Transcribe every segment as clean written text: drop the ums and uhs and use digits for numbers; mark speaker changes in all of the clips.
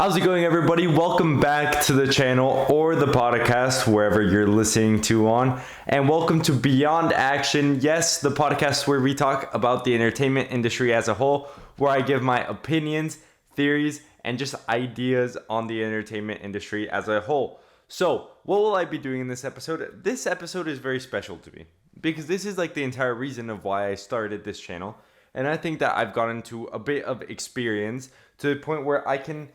Speaker 1: How's it going, everybody? Welcome back to the channel or the podcast, wherever you're listening to on. And welcome to Beyond Action. Yes, the podcast where we talk about the entertainment industry as a whole, where I give my opinions, theories, and just ideas on the entertainment industry as a whole. So, what will I be doing in this episode? This episode is very special to me because this is like the entire reason of why I started this channel. And I think that I've gotten to a bit of experience to the point where I can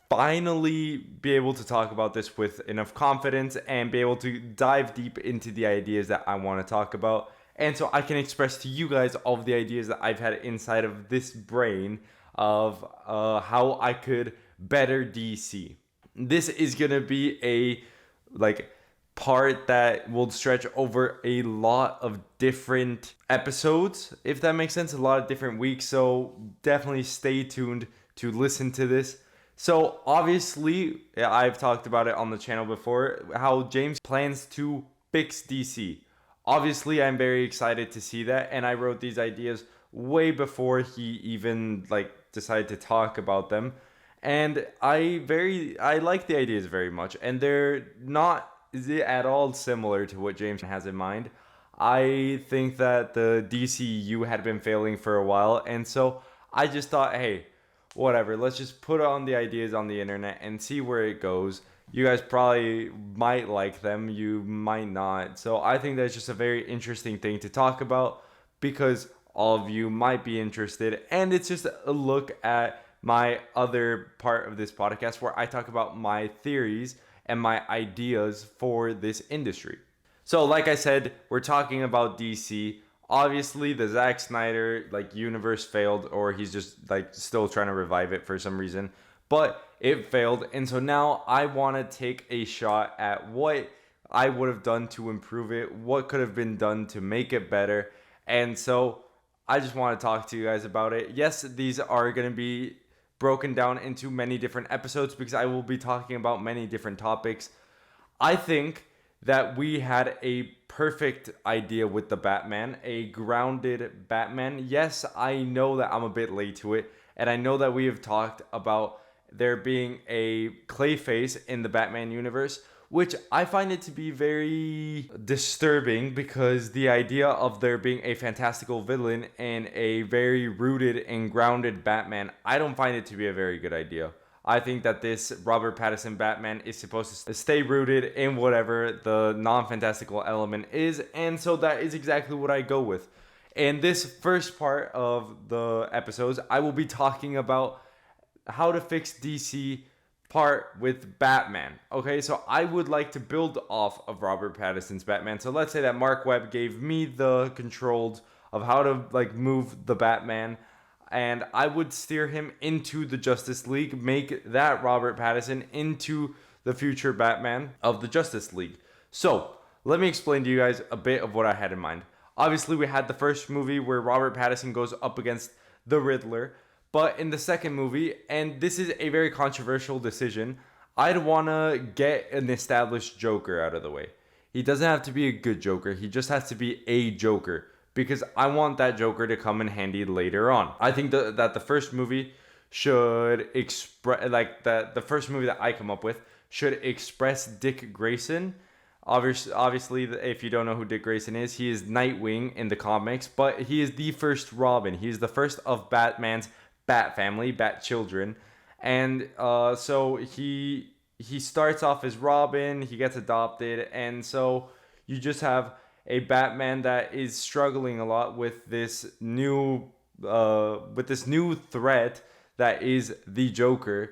Speaker 1: finally be able to talk about this with enough confidence and be able to dive deep into the ideas that I want to talk about. And so I can express to you guys all of the ideas that I've had inside of this brain of how I could better DC. This is going to be a part that will stretch over a lot of different episodes, if that makes sense, a lot of different weeks. So definitely stay tuned to listen to this. So obviously, I've talked about it on the channel before, how James plans to fix DC. Obviously, I'm very excited to see that, and I wrote these ideas way before he even decided to talk about them. And I like the ideas very much, and they're not at all similar to what James has in mind. I think that the DCU had been failing for a while, and so I just thought, hey, whatever, let's just put on the ideas on the internet and see where it goes. You guys probably might like them, you might not. So I think that's just a very interesting thing to talk about because all of you might be interested. And it's just a look at my other part of this podcast where I talk about my theories and my ideas for this industry. So like I said, we're talking about DC. Obviously, the Zack Snyder universe failed, or he's just still trying to revive it for some reason. But it failed, and so now I want to take a shot at what I would have done to improve it, what could have been done to make it better. And so I just want to talk to you guys about it. Yes, these are going to be broken down into many different episodes because I will be talking about many different topics. I think that we had a perfect idea with the Batman, a grounded Batman. Yes, I know that I'm a bit late to it, and I know that we have talked about there being a Clayface in the Batman universe, which I find it to be very disturbing because the idea of there being a fantastical villain and a very rooted and grounded Batman, I don't find it to be a very good idea. I think that this Robert Pattinson Batman is supposed to stay rooted in whatever the non-fantastical element is, and so that is exactly what I go with. In this first part of the episodes, I will be talking about how to fix DC part with Batman. Okay, so I would like to build off of Robert Pattinson's Batman. So let's say that Mark Webb gave me the controls of how to move the Batman, and I would steer him into the Justice League, make that Robert Pattinson into the future Batman of the Justice League. So, let me explain to you guys a bit of what I had in mind. Obviously, we had the first movie where Robert Pattinson goes up against the Riddler. But in the second movie, and this is a very controversial decision, I'd want to get an established Joker out of the way. He doesn't have to be a good Joker. He just has to be a Joker, because I want that Joker to come in handy later on. I think that the first movie should express, the first movie that I come up with should express Dick Grayson. Obviously, if you don't know who Dick Grayson is, he is Nightwing in the comics, but he is the first Robin. He is the first of Batman's Bat family, Bat children. And so he starts off as Robin, he gets adopted, and so you just have a Batman that is struggling a lot with this new threat that is the Joker.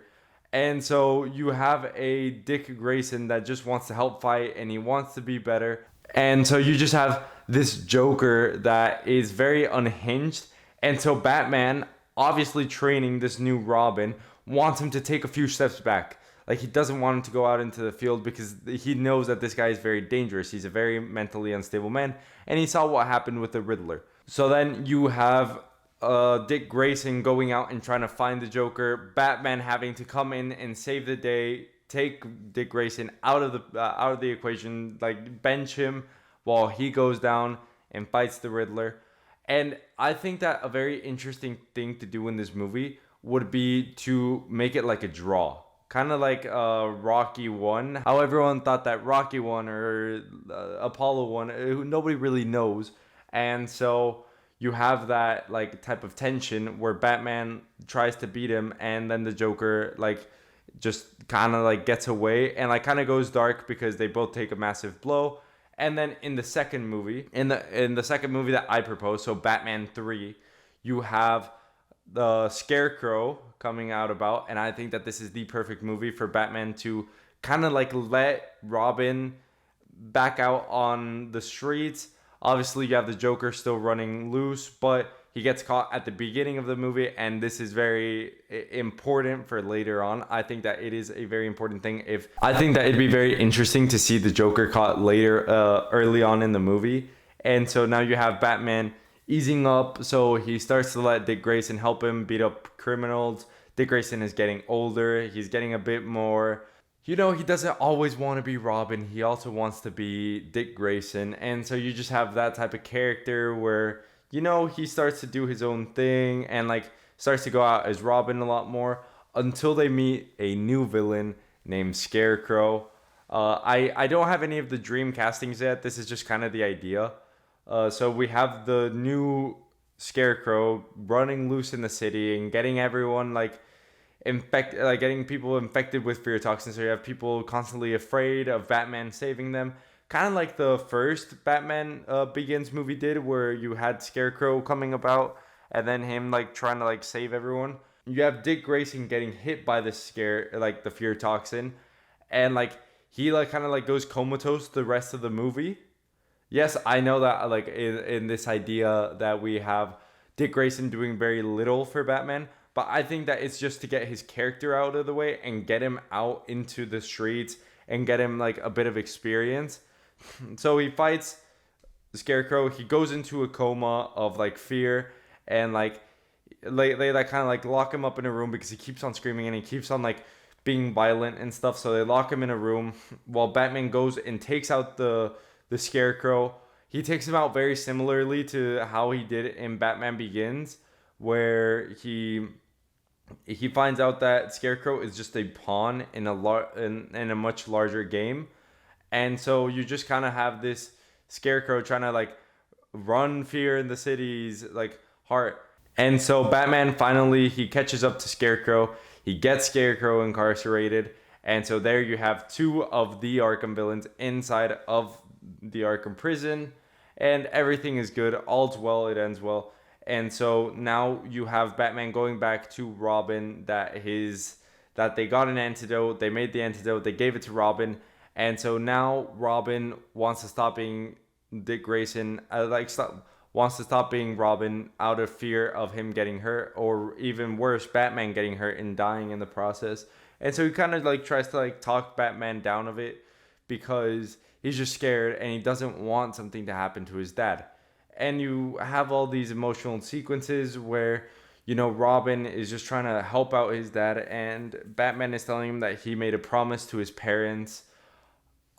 Speaker 1: And so you have a Dick Grayson that just wants to help fight and he wants to be better. And so you just have this Joker that is very unhinged. And so Batman, obviously training this new Robin, wants him to take a few steps back. He doesn't want him to go out into the field because he knows that this guy is very dangerous. He's a very mentally unstable man. And he saw what happened with the Riddler. So then you have Dick Grayson going out and trying to find the Joker. Batman having to come in and save the day. Take Dick Grayson out of the equation. Bench him while he goes down and fights the Riddler. And I think that a very interesting thing to do in this movie would be to make it like a draw. Kind of like Rocky 1. How everyone thought that Rocky 1 or Apollo 1, nobody really knows. And so you have that like type of tension where Batman tries to beat him, and then the Joker like just kind of like gets away and like kind of goes dark because they both take a massive blow. And then in the second movie, in the second movie that I proposed, so Batman 3, you have the Scarecrow coming out about, and I think that this is the perfect movie for Batman to kind of like let Robin back out on the streets. Obviously, you have the Joker still running loose, but he gets caught at the beginning of the movie, and this is very important for later on. I think that it is a very important thing. I think that it'd be very interesting to see the Joker caught later, early on in the movie, and so now you have Batman easing up. So he starts to let Dick Grayson help him beat up criminals. Dick Grayson is getting older. He's getting a bit more, he doesn't always want to be Robin. He also wants to be Dick Grayson. And so you just have that type of character where, he starts to do his own thing and like starts to go out as Robin a lot more until they meet a new villain named Scarecrow. I don't have any of the dream castings yet. This is just kind of the idea. So we have the new Scarecrow running loose in the city and getting everyone like getting people infected with fear toxins. So you have people constantly afraid of Batman saving them, kind of like the first Batman Begins movie did, where you had Scarecrow coming about and then him like trying to like save everyone. You have Dick Grayson getting hit by the fear toxin, and like he like kind of like goes comatose the rest of the movie. Yes, I know that like in this idea that we have Dick Grayson doing very little for Batman, but I think that it's just to get his character out of the way and get him out into the streets and get him like a bit of experience. So he fights the Scarecrow. He goes into a coma of like fear, and like they like kind of like lock him up in a room because he keeps on screaming and he keeps on like being violent and stuff. So they lock him in a room while Batman goes and takes out the Scarecrow. He takes him out very similarly to how he did it in Batman Begins, where he finds out that Scarecrow is just a pawn in a much larger game. And so you just kind of have this Scarecrow trying to like run fear in the city's like heart. And so Batman finally, he catches up to Scarecrow. He gets Scarecrow incarcerated. And so there you have two of the Arkham villains inside of the Arkham prison, and everything is good. All's well, it ends well. And so now you have Batman going back to Robin that they got an antidote. They made the antidote. They gave it to Robin. And so now Robin wants to stop being Dick Grayson, wants to stop being Robin out of fear of him getting hurt, or even worse, Batman getting hurt and dying in the process. And so he kind of like tries to like talk Batman down of it because he's just scared and he doesn't want something to happen to his dad. And you have all these emotional sequences where, Robin is just trying to help out his dad, and Batman is telling him that he made a promise to his parents.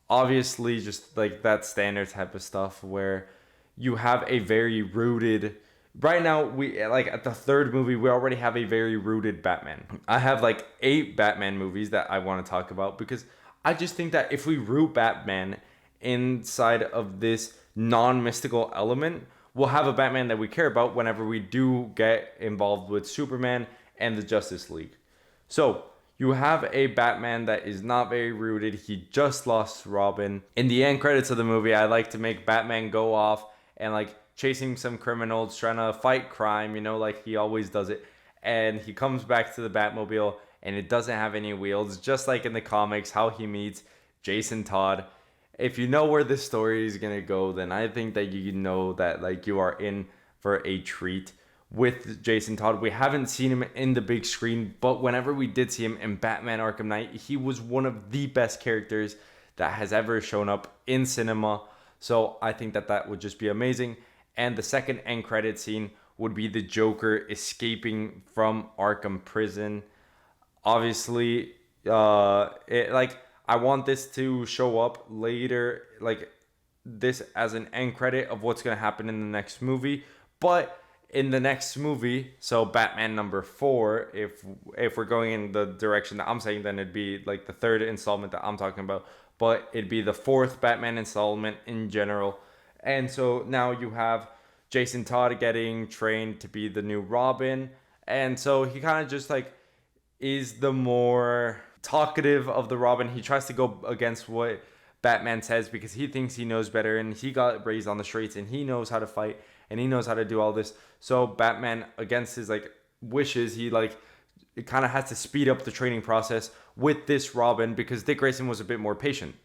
Speaker 1: Obviously, just like that standard type of stuff where you have a very rooted. Right now, we like at the third movie, we already have a very rooted Batman. I have like 8 Batman movies that I want to talk about because I just think that if we root Batman inside of this non-mystical element, we'll have a Batman that we care about whenever we do get involved with Superman and the Justice League. So you have a Batman that is not very rooted. He just lost Robin. In the end credits of the movie, I like to make Batman go off and like chasing some criminals, trying to fight crime, like he always does it. And he comes back to the Batmobile and it doesn't have any wheels, just like in the comics, how he meets Jason Todd. If you know where this story is going to go, then I think that you know that like you are in for a treat with Jason Todd. We haven't seen him in the big screen, but whenever we did see him in Batman Arkham Knight, he was one of the best characters that has ever shown up in cinema. So I think that that would just be amazing. And the second end credit scene would be the Joker escaping from Arkham prison. Obviously, I want this to show up later, like this as an end credit of what's going to happen in the next movie. But in the next movie, so Batman number 4, if we're going in the direction that I'm saying, then it'd be like the third installment that I'm talking about, but it'd be the fourth Batman installment in general. And so now you have Jason Todd getting trained to be the new Robin, and so he kind of just like is the more talkative of the Robin. He tries to go against what Batman says because he thinks he knows better, and he got raised on the streets and he knows how to fight and he knows how to do all this. So Batman, against his like wishes, he like it kind of has to speed up the training process with this Robin because Dick Grayson was a bit more patient.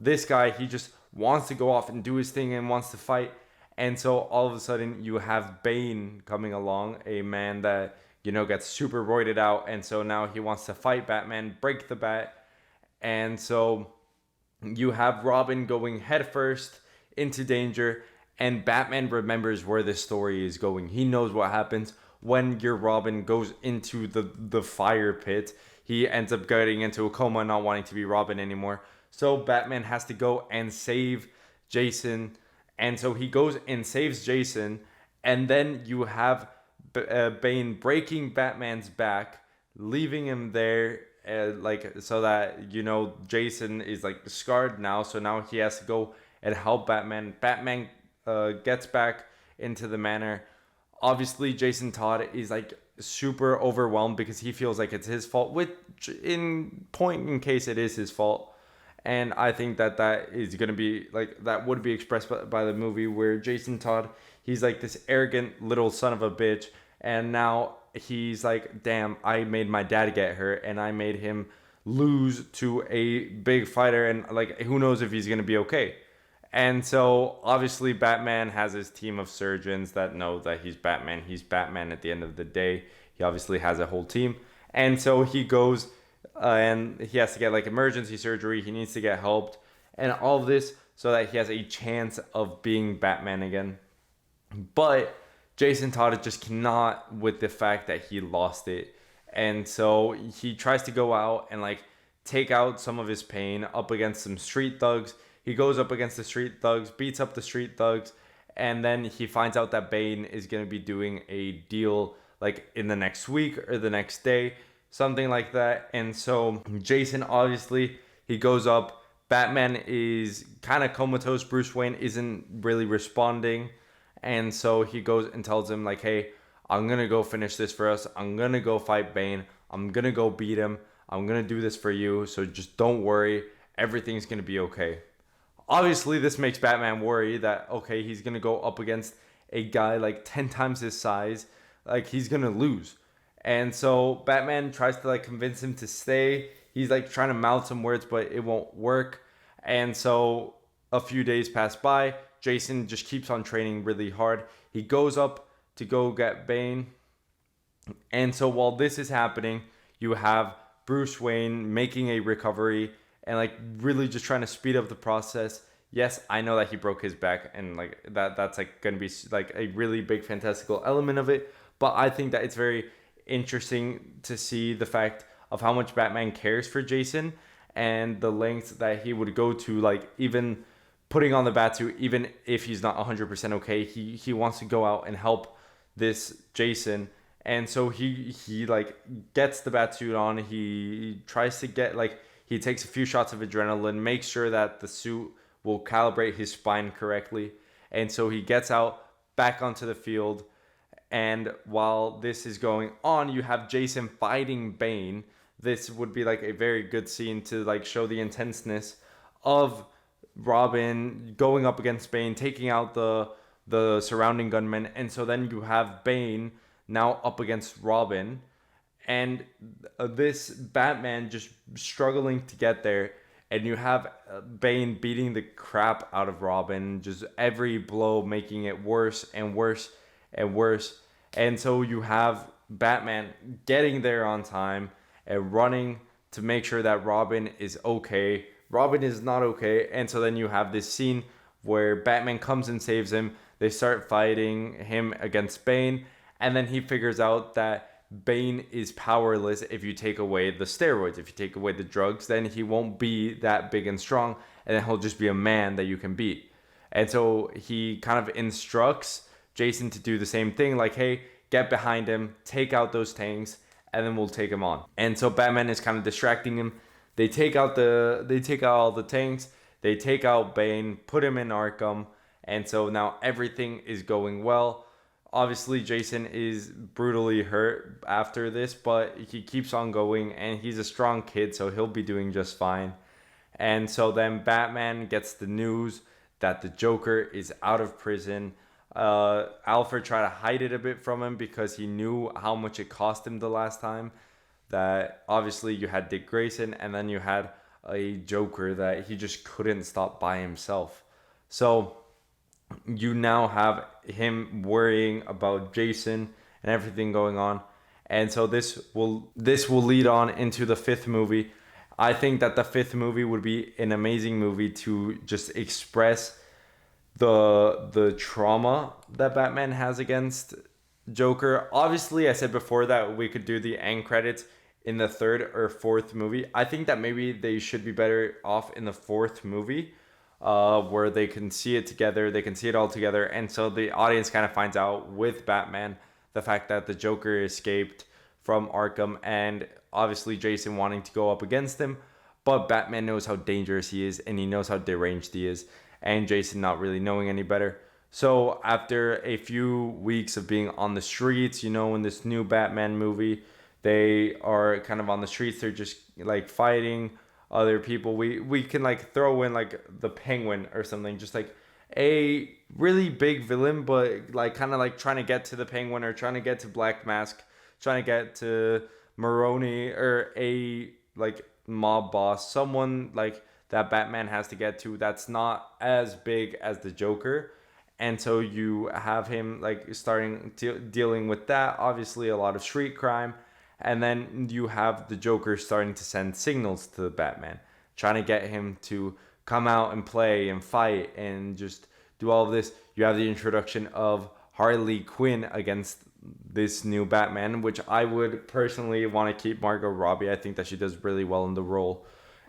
Speaker 1: This guy, he just wants to go off and do his thing and wants to fight. And so all of a sudden you have Bane coming along, a man that, you know, gets super roided out. And so now he wants to fight Batman, break the bat. And so you have Robin going headfirst into danger. And Batman remembers where this story is going. He knows what happens when your Robin goes into the fire pit. He ends up getting into a coma, not wanting to be Robin anymore. So Batman has to go and save Jason. And so he goes and saves Jason. And then you have Bane breaking Batman's back, leaving him there, like so that, you know, Jason is like scarred now. So now he has to go and help Batman. Batman gets back into the manor. Obviously, Jason Todd is like super overwhelmed because he feels like it's his fault, which in case it is his fault. And I think that is going to be like, that would be expressed by the movie where Jason Todd, he's like this arrogant little son of a bitch. And now he's like, damn, I made my dad get hurt and I made him lose to a big fighter. And like, who knows if he's going to be okay. And so obviously Batman has his team of surgeons that know that he's Batman. He's Batman at the end of the day. He obviously has a whole team. And so he goes and he has to get like emergency surgery. He needs to get helped and all of this so that he has a chance of being Batman again. But Jason Todd just cannot with the fact that he lost it. And so he tries to go out and like take out some of his pain up against some street thugs. He goes up against the street thugs, beats up the street thugs, and then he finds out that Bane is going to be doing a deal like in the next week or the next day, something like that. And so Jason, obviously, he goes up. Batman is kind of comatose. Bruce Wayne isn't really responding. And so he goes and tells him like, hey, I'm going to go finish this for us. I'm going to go fight Bane. I'm going to go beat him. I'm going to do this for you. So just don't worry. Everything's going to be okay. Obviously, this makes Batman worry that, okay, he's going to go up against a guy like 10 times his size. Like, he's going to lose. And so Batman tries to like convince him to stay. He's like trying to mouth some words, but it won't work. And so a few days pass by. Jason just keeps on training really hard. He goes up to go get Bane. And so while this is happening, you have Bruce Wayne making a recovery and like really just trying to speed up the process. Yes, I know that he broke his back and like that's like going to be like a really big fantastical element of it. But I think that it's very interesting to see the fact of how much Batman cares for Jason and the lengths that he would go to, like even putting on the Batsuit, even if he's not 100% okay, he wants to go out and help this Jason. And so he like gets the Batsuit on. He tries to get like, he takes a few shots of adrenaline, makes sure that the suit will calibrate his spine correctly. And so he gets out back onto the field. And while this is going on, you have Jason fighting Bane. This would be like a very good scene to like show the intenseness of Robin going up against Bane, taking out the surrounding gunmen. And so then you have Bane now up against Robin. And this Batman just struggling to get there. And you have Bane beating the crap out of Robin. Just every blow making it worse and worse and worse. And so you have Batman getting there on time and running to make sure that Robin is okay. Robin is not okay. And so then you have this scene where Batman comes and saves him. They start fighting him against Bane. And then he figures out that Bane is powerless if you take away the steroids. If you take away the drugs, then he won't be that big and strong. And then he'll just be a man that you can beat. And so he kind of instructs Jason to do the same thing, like, hey, get behind him, take out those tanks, and then we'll take him on. And so Batman is kind of distracting him. They take out all the tanks, they take out Bane, put him in Arkham, and so now everything is going well. Obviously, Jason is brutally hurt after this, but he keeps on going, and he's a strong kid, so he'll be doing just fine. And so then Batman gets the news that the Joker is out of prison. Alfred tried to hide it a bit from him because he knew how much it cost him the last time. That obviously you had Dick Grayson, and then you had a Joker that he just couldn't stop by himself. So you now have him worrying about Jason and everything going on. And so this will lead on into the fifth movie. I think that the fifth movie would be an amazing movie to just express the trauma that Batman has against Joker. Obviously, I said before that we could do the end credits in the third or fourth movie. I think that maybe they should be better off in the fourth movie, where they can see it together, they can see it all together, and so the audience kind of finds out with Batman the fact that the Joker escaped from Arkham, and obviously Jason wanting to go up against him, but Batman knows how dangerous he is, and he knows how deranged he is, and Jason not really knowing any better. So after a few weeks of being on the streets, in this new Batman movie, they are kind of on the streets, they're just like fighting other people. We can like throw in like the Penguin or something, just like a really big villain, but like kind of like trying to get to the Penguin, or trying to get to Black Mask, trying to get to Maroni, or a like mob boss, someone like that Batman has to get to that's not as big as the Joker. And so you have him like starting dealing with that, obviously a lot of street crime. And then you have the Joker starting to send signals to the Batman, trying to get him to come out and play and fight and just do all of this. You have the introduction of Harley Quinn against this new Batman, which I would personally want to keep Margot Robbie. I think that she does really well in the role.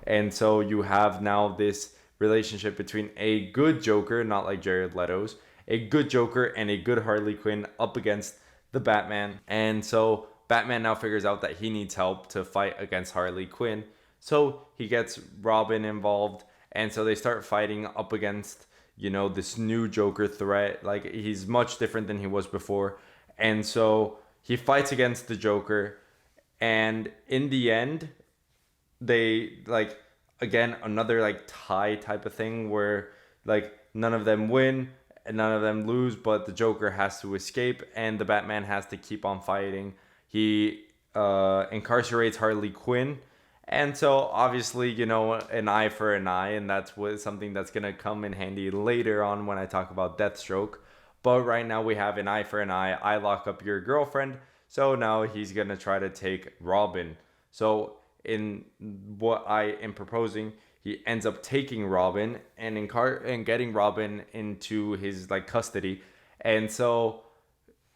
Speaker 1: And so you have now this relationship between a good Joker, not like Jared Leto's, a good Joker and a good Harley Quinn up against the Batman. And so Batman now figures out that he needs help to fight against Harley Quinn. So he gets Robin involved, and so they start fighting up against, this new Joker threat. Like, he's much different than he was before. And so he fights against the Joker, and in the end, they, like, again, another, like, tie type of thing where, like, none of them win and none of them lose, but the Joker has to escape, and the Batman has to keep on fighting. He incarcerates Harley Quinn. And so obviously, an eye for an eye. And that's something that's going to come in handy later on when I talk about Deathstroke. But right now we have an eye for an eye. I lock up your girlfriend. So now he's going to try to take Robin. So in what I am proposing, he ends up taking Robin and getting Robin into his like custody. And so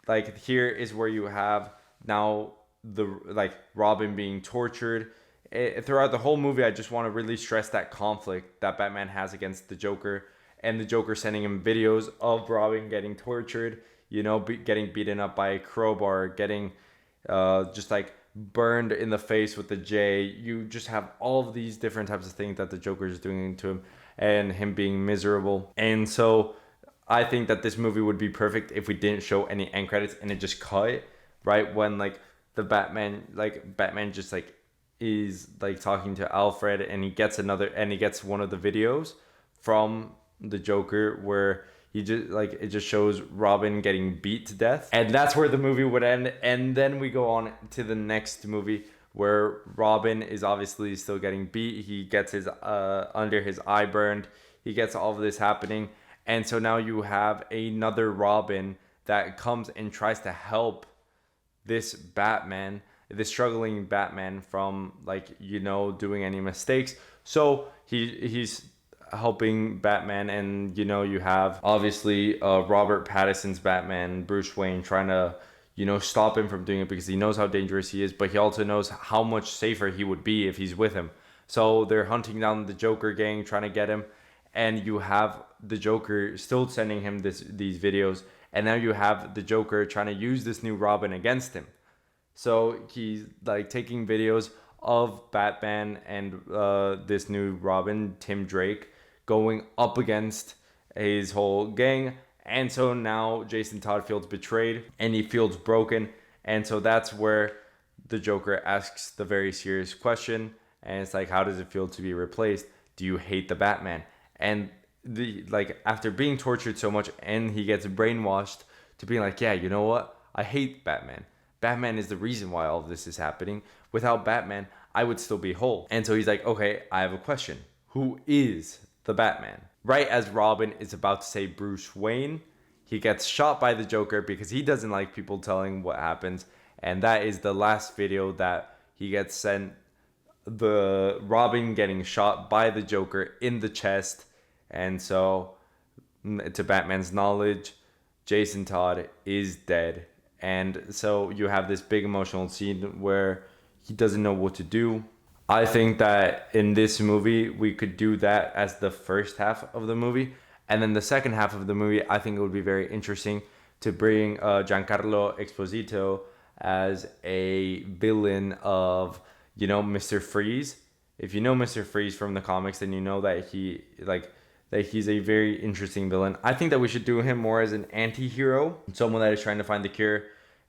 Speaker 1: like here is where you have now the like Robin being tortured. Throughout the whole movie, I just want to really stress that conflict that Batman has against the Joker, and the Joker sending him videos of Robin getting tortured, getting beaten up by a crowbar, getting just like burned in the face with the J. You just have all of these different types of things that the Joker is doing to him, and him being miserable. And so I think that this movie would be perfect if we didn't show any end credits and it just cut right when like the Batman just like is like talking to Alfred, and he gets one of the videos from the Joker where he just like it just shows Robin getting beat to death, and that's where the movie would end. And then we go on to the next movie where Robin is obviously still getting beat. He gets his under his eye burned. He gets all of this happening, and so now you have another Robin that comes and tries to help this struggling Batman from doing any mistakes. So he's helping Batman, and you have obviously Robert Pattinson's Batman, Bruce Wayne, trying to stop him from doing it because he knows how dangerous he is, but he also knows how much safer he would be if he's with him. So they're hunting down the Joker gang, trying to get him, and you have the Joker still sending him these videos, And now you have the Joker trying to use this new Robin against him. So he's like taking videos of Batman and this new Robin, Tim Drake, going up against his whole gang. And so now Jason Todd feels betrayed and he feels broken. And so that's where the Joker asks the very serious question. And it's like, how does it feel to be replaced? Do you hate the Batman? And after being tortured so much, and he gets brainwashed to being like, yeah, you know what? I hate Batman. Batman is the reason why all of this is happening. Without Batman, I would still be whole. And so he's like, okay, I have a question. Who is the Batman? Right as Robin is about to say Bruce Wayne, he gets shot by the Joker because he doesn't like people telling what happens. And that is the last video that he gets sent. The Robin getting shot by the Joker in the chest. And so, to Batman's knowledge, Jason Todd is dead. And so you have this big emotional scene where he doesn't know what to do. I think that in this movie, we could do that as the first half of the movie. And then the second half of the movie, I think it would be very interesting to bring Giancarlo Esposito as a villain of, Mr. Freeze. If you know Mr. Freeze from the comics, then you know that he's a very interesting villain. I think that we should do him more as an anti-hero, someone that is trying to find the cure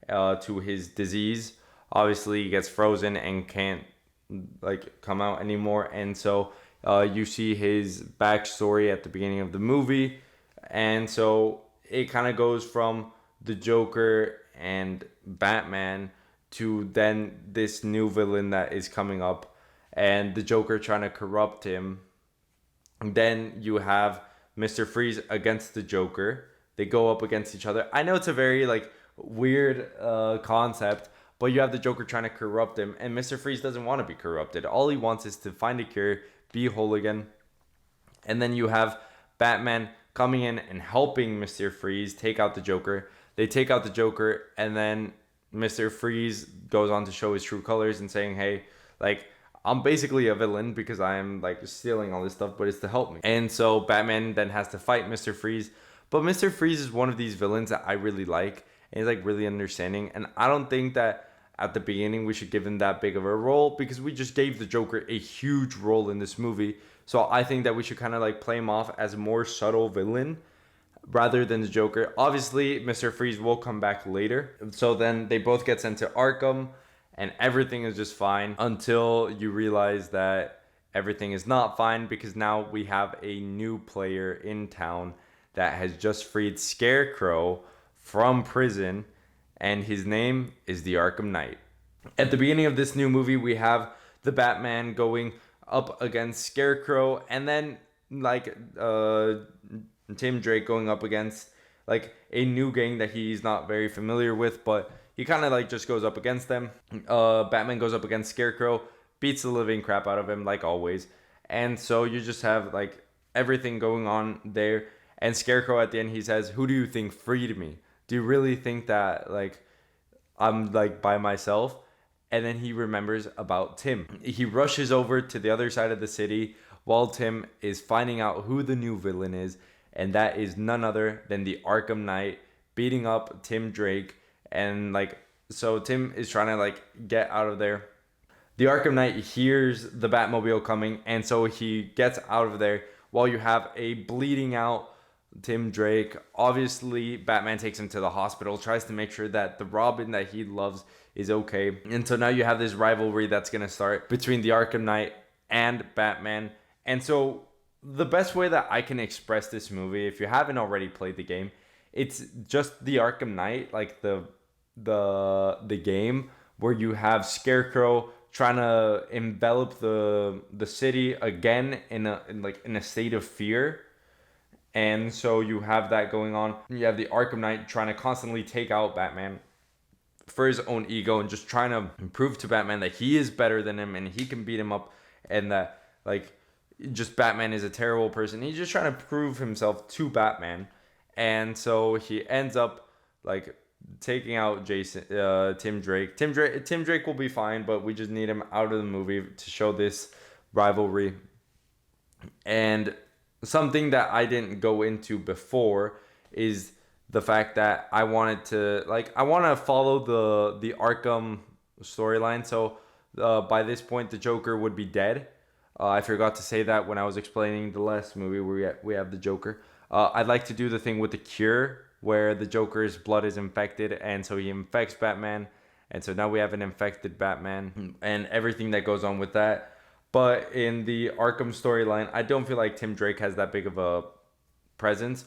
Speaker 1: to his disease. Obviously, he gets frozen and can't come out anymore, and so you see his backstory at the beginning of the movie, and so it kind of goes from the Joker and Batman to then this new villain that is coming up, and the Joker trying to corrupt him. Then you have Mr. Freeze against the Joker. They go up against each other. I know it's a very weird concept, but you have the Joker trying to corrupt him, and Mr. Freeze doesn't want to be corrupted. All he wants is to find a cure, be whole again. And then you have Batman coming in and helping Mr. Freeze take out the Joker. They take out the Joker, and then Mr. Freeze goes on to show his true colors and saying, hey, I'm basically a villain because I'm stealing all this stuff, but it's to help me. And so Batman then has to fight Mr. Freeze. But Mr. Freeze is one of these villains that I really like, and he's really understanding. And I don't think that at the beginning we should give him that big of a role, because we just gave the Joker a huge role in this movie. So I think that we should kind of play him off as a more subtle villain rather than the Joker. Obviously, Mr. Freeze will come back later. So then they both get sent to Arkham, and everything is just fine until you realize that everything is not fine, because now we have a new player in town that has just freed Scarecrow from prison, and his name is the Arkham Knight. At the beginning of this new movie, we have the Batman going up against Scarecrow, and then Tim Drake going up against a new gang that he's not very familiar with, but he kind of just goes up against them. Batman goes up against Scarecrow, beats the living crap out of him like always. And so you just have everything going on there. And Scarecrow at the end, he says, who do you think freed me? Do you really think that I'm by myself? And then he remembers about Tim. He rushes over to the other side of the city while Tim is finding out who the new villain is. And that is none other than the Arkham Knight beating up Tim Drake. And so Tim is trying to get out of there. The Arkham Knight hears the Batmobile coming, and so he gets out of there while you have a bleeding out Tim Drake. Obviously, Batman takes him to the hospital, tries to make sure that the Robin that he loves is okay. And so now you have this rivalry that's going to start between the Arkham Knight and Batman. And so the best way that I can express this movie, if you haven't already played the game, it's just the Arkham Knight, the game where you have Scarecrow trying to envelop the city again in a state of fear. And so you have that going on. You have the Arkham Knight trying to constantly take out Batman for his own ego and just trying to prove to Batman that he is better than him and he can beat him up, and that just Batman is a terrible person. He's just trying to prove himself to Batman. And so he ends up taking out Tim Drake. Tim Drake will be fine, but we just need him out of the movie to show this rivalry. And something that I didn't go into before is the fact that I wanted to I want to follow the Arkham storyline. So by this point, the Joker would be dead. I forgot to say that when I was explaining the last movie where we have the Joker. I'd like to do the thing with the cure where the Joker's blood is infected, and so he infects Batman, and so now we have an infected Batman and everything that goes on with that. But in the Arkham storyline, I don't feel like Tim Drake has that big of a presence.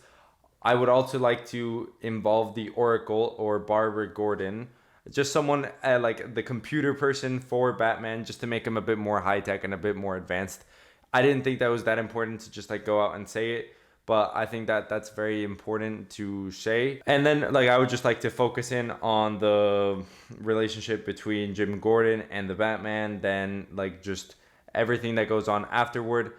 Speaker 1: I would also like to involve the Oracle or Barbara Gordon, just someone like the computer person for Batman, just to make him a bit more high tech and a bit more advanced. I didn't think that was that important to just go out and say it, but I think that that's very important to say. And then I would just like to focus in on the relationship between Jim Gordon and the Batman, then just everything that goes on afterward.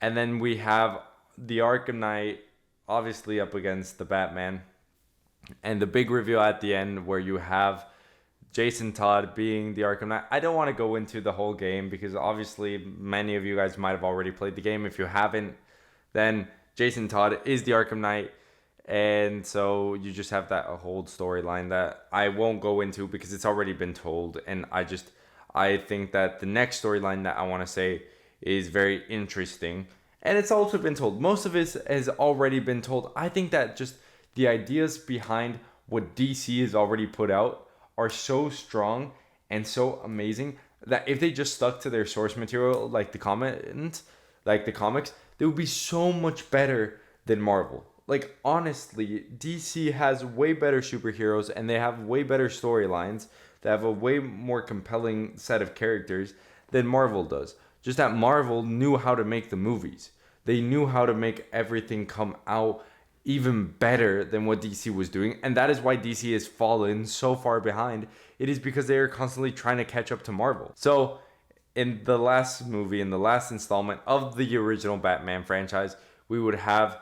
Speaker 1: And then we have the Arkham Knight obviously up against the Batman, and the big reveal at the end where you have Jason Todd being the Arkham Knight. I don't want to go into the whole game because obviously many of you guys might have already played the game. If you haven't, then Jason Todd is the Arkham Knight, and so you just have that whole storyline that I won't go into because it's already been told. And I think that the next storyline that I want to say is very interesting, and it's also been told. Most of it has already been told. I think that just the ideas behind what DC has already put out are so strong and so amazing that if they just stuck to their source material, like the comics, they would be so much better than Marvel. Honestly, DC has way better superheroes and they have way better storylines. They have a way more compelling set of characters than Marvel does. Just that Marvel knew how to make the movies. They knew how to make everything come out even better than what DC was doing. And that is why DC has fallen so far behind. It is because they are constantly trying to catch up to Marvel. So in the last movie, in the last installment of the original Batman franchise, we would have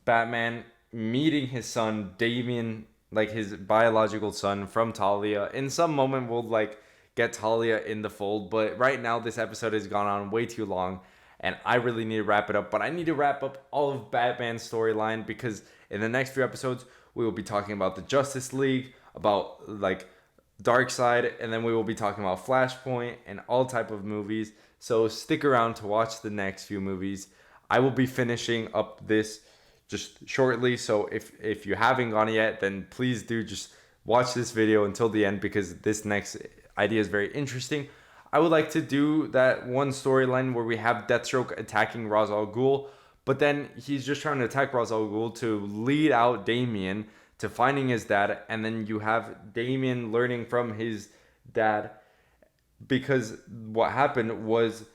Speaker 1: Batman meeting his son, Damian, his biological son from Talia. In some moment, we'll get Talia in the fold. But right now, this episode has gone on way too long, and I really need to wrap it up. But I need to wrap up all of Batman's storyline because in the next few episodes, we will be talking about the Justice League, about Darkseid, and then we will be talking about Flashpoint and all type of movies. So stick around to watch the next few movies. I will be finishing up this just shortly. So if you haven't gone yet, then please do just watch this video until the end because this next idea is very interesting. I would like to do that one storyline where we have Deathstroke attacking Ra's al Ghul, but then he's just trying to attack Ra's al Ghul to lead out Damian to finding his dad, and then you have Damian learning from his dad, because what happened was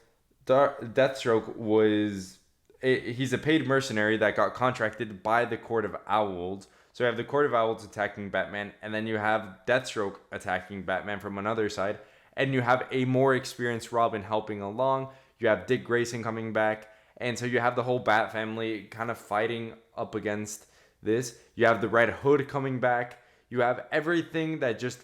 Speaker 1: Deathstroke was he's a paid mercenary that got contracted by the Court of Owls. So you have the Court of Owls attacking Batman, and then you have Deathstroke attacking Batman from another side, and you have a more experienced Robin helping along. You have Dick Grayson coming back, and so you have the whole Bat family kind of fighting up against this. You have the Red Hood coming back. You have everything that just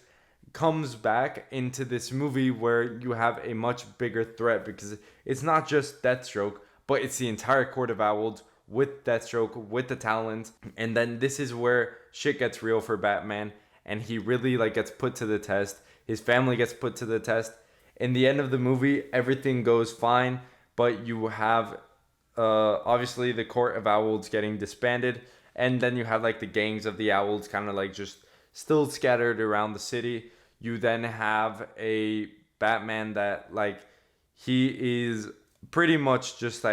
Speaker 1: comes back into this movie where you have a much bigger threat, because it's not just Deathstroke, but it's the entire Court of Owls with Deathstroke, with the Talons. And then this is where shit gets real for Batman, and he really gets put to the test. His family gets put to the test. In the end of the movie, everything goes fine, but you have obviously the Court of Owls getting disbanded, and then you have the gangs of the Owls kind of just still scattered around the city. You then have a Batman that he is pretty much just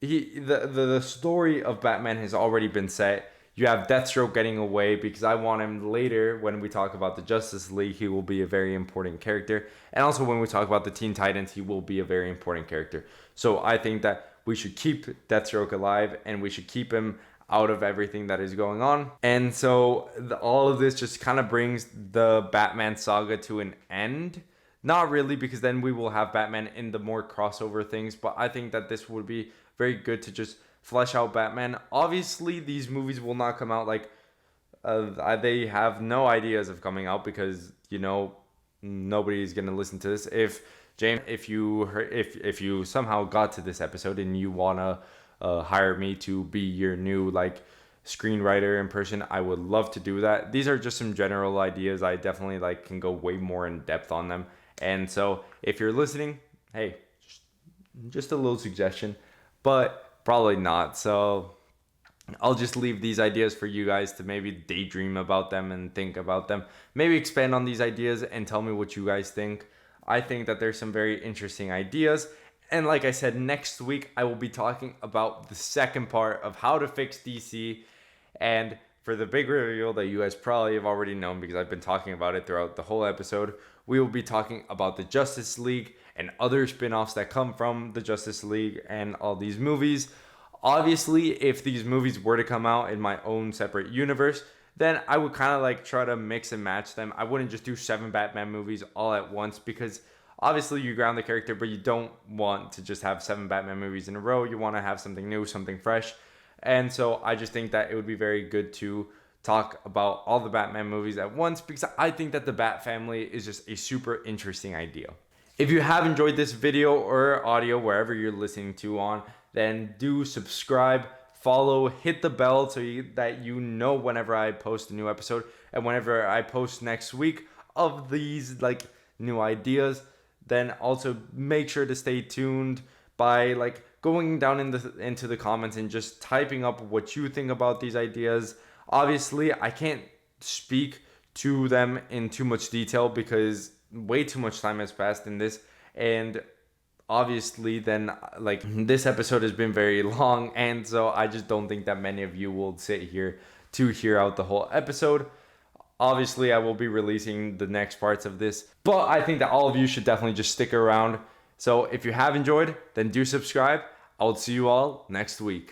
Speaker 1: the story of Batman has already been set. You have Deathstroke getting away, because I want him later when we talk about the Justice League. He will be a very important character. And also when we talk about the Teen Titans, he will be a very important character. So I think that we should keep Deathstroke alive, and we should keep him out of everything that is going on. And so all of this just kind of brings the Batman saga to an end. Not really, because then we will have Batman in the more crossover things. But I think that this would be very good to just flesh out Batman. Obviously, these movies will not come out they have no ideas of coming out, because nobody's gonna listen to this. If James, if you somehow got to this episode and you wanna hire me to be your new screenwriter in person, I would love to do that. These are just some general ideas. I definitely like can go way more in depth on them. And so if you're listening, hey, just a little suggestion, but probably not. So I'll just leave these ideas for you guys to maybe daydream about them and think about them. Maybe expand on these ideas and tell me what you guys think. I think that there's some very interesting ideas. And like I said, next week I will be talking about the second part of how to fix DC. And for the big reveal that you guys probably have already known because I've been talking about it throughout the whole episode, we will be talking about the Justice League and other spin-offs that come from the Justice League and all these movies. Obviously, if these movies were to come out in my own separate universe, then I would kind of like try to mix and match them. I wouldn't just do 7 Batman movies all at once because obviously you ground the character, but you don't want to just have 7 Batman movies in a row. You want to have something new, something fresh. And so I just think that it would be very good to talk about all the Batman movies at once because I think that the Bat family is just a super interesting idea. If you have enjoyed this video or audio, wherever you're listening to on, then do subscribe, follow, hit the bell so that you know whenever I post a new episode and whenever I post next week of these like new ideas. Then also make sure to stay tuned by like going down into the comments and just typing up what you think about these ideas. Obviously, I can't speak to them in too much detail because way too much time has passed in this, and obviously then like this episode has been very long, and so I just don't think that many of you will sit here to hear out the whole episode. Obviously I will be releasing the next parts of this, but I think that all of you should definitely just stick around. So if you have enjoyed, then do subscribe. I'll see you all next week.